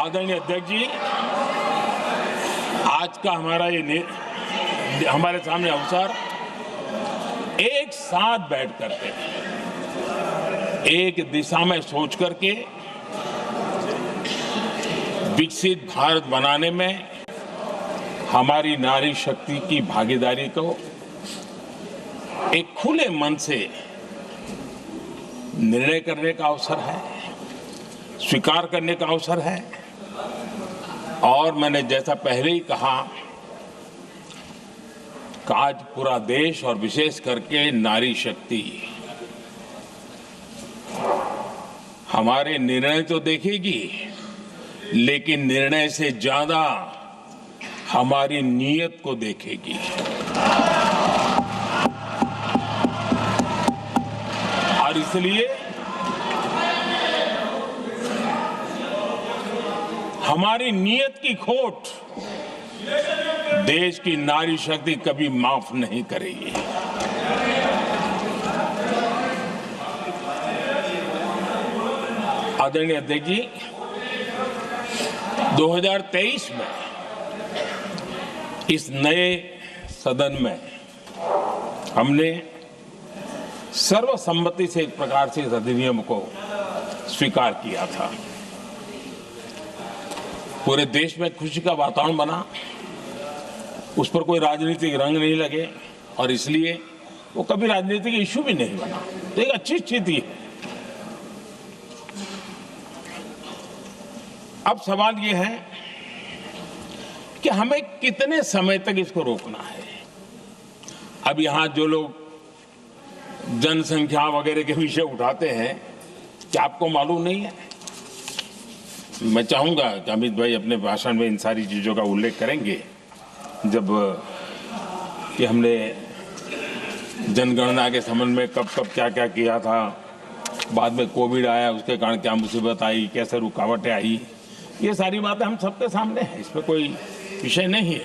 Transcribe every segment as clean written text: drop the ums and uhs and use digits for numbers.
आदरणीय अध्यक्ष जी, आज का हमारे सामने अवसर एक साथ बैठ करके एक दिशा में सोच करके विकसित भारत बनाने में हमारी नारी शक्ति की भागीदारी को एक खुले मन से निर्णय करने का अवसर है, स्वीकार करने का अवसर है। और मैंने जैसा पहले ही कहा कि आज पूरा देश और विशेष करके नारी शक्ति हमारे निर्णय तो देखेगी, लेकिन निर्णय से ज्यादा हमारी नीयत को देखेगी। और इसलिए हमारी नीयत की खोट देश की नारी शक्ति कभी माफ नहीं करेगी। आदरणीय अध्यक्ष जी, 2023 में इस नए सदन में हमने सर्वसम्मति से एक प्रकार से इस अधिनियम को स्वीकार किया था। पूरे देश में खुशी का वातावरण बना, उस पर कोई राजनीतिक रंग नहीं लगे और इसलिए वो कभी राजनीतिक इश्यू भी नहीं बना। तो एक अच्छी स्थिति है। अब सवाल ये है कि हमें कितने समय तक इसको रोकना है। अब यहां जो लोग जनसंख्या वगैरह के विषय उठाते हैं, क्या आपको मालूम नहीं है? मैं चाहूंगा कि अमित भाई अपने भाषण में इन सारी चीजों का उल्लेख करेंगे, जब कि हमने जनगणना के संबंध में कब कब क्या क्या किया था, बाद में कोविड आया, उसके कारण क्या मुसीबत आई, कैसे रुकावटें आई, ये सारी बातें हम सबके सामने हैं, इसमें कोई विषय नहीं है।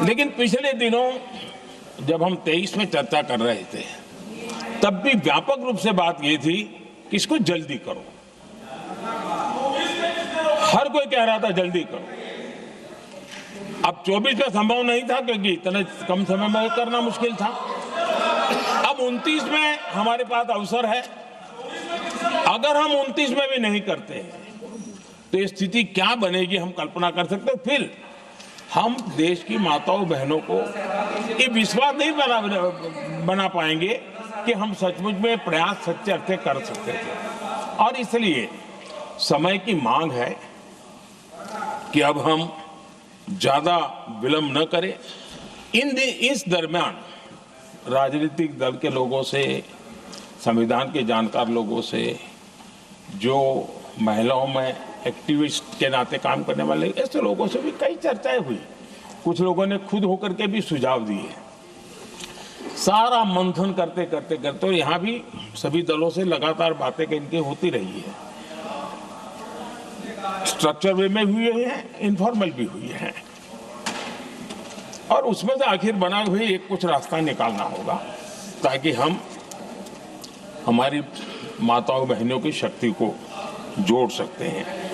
लेकिन पिछले दिनों जब हम 23 में चर्चा कर रहे थे, तब भी व्यापक रूप से बात ये थी कि इसको जल्दी करो। हर कोई कह रहा था जल्दी करो। अब 24 में संभव नहीं था क्योंकि इतने कम समय में करना मुश्किल था। अब 29 में हमारे पास अवसर है। अगर हम 29 में भी नहीं करते तो ये स्थिति क्या बनेगी हम कल्पना कर सकते हैं। फिर हम देश की माताओं बहनों को ये विश्वास नहीं बना पाएंगे कि हम सचमुच में प्रयास सच्चे अर्थ कर सकते थे। और इसलिए समय की मांग है कि अब हम ज्यादा विलंब न करें। इस दरमियान राजनीतिक दल के लोगों से, संविधान के जानकार लोगों से, जो महिलाओं में एक्टिविस्ट के नाते काम करने वाले ऐसे लोगों से भी कई चर्चाएं हुई। कुछ लोगों ने खुद होकर के भी सुझाव दिए। सारा मंथन करते करते करते, और यहाँ भी सभी दलों से लगातार बातें इनकी होती रही है। स्ट्रक्चर वे में हुई है, इनफॉर्मल भी हुई है, और उसमें से आखिर बना हुए एक कुछ रास्ता निकालना होगा ताकि हम हमारी माताओं बहनों की शक्ति को जोड़ सकते हैं।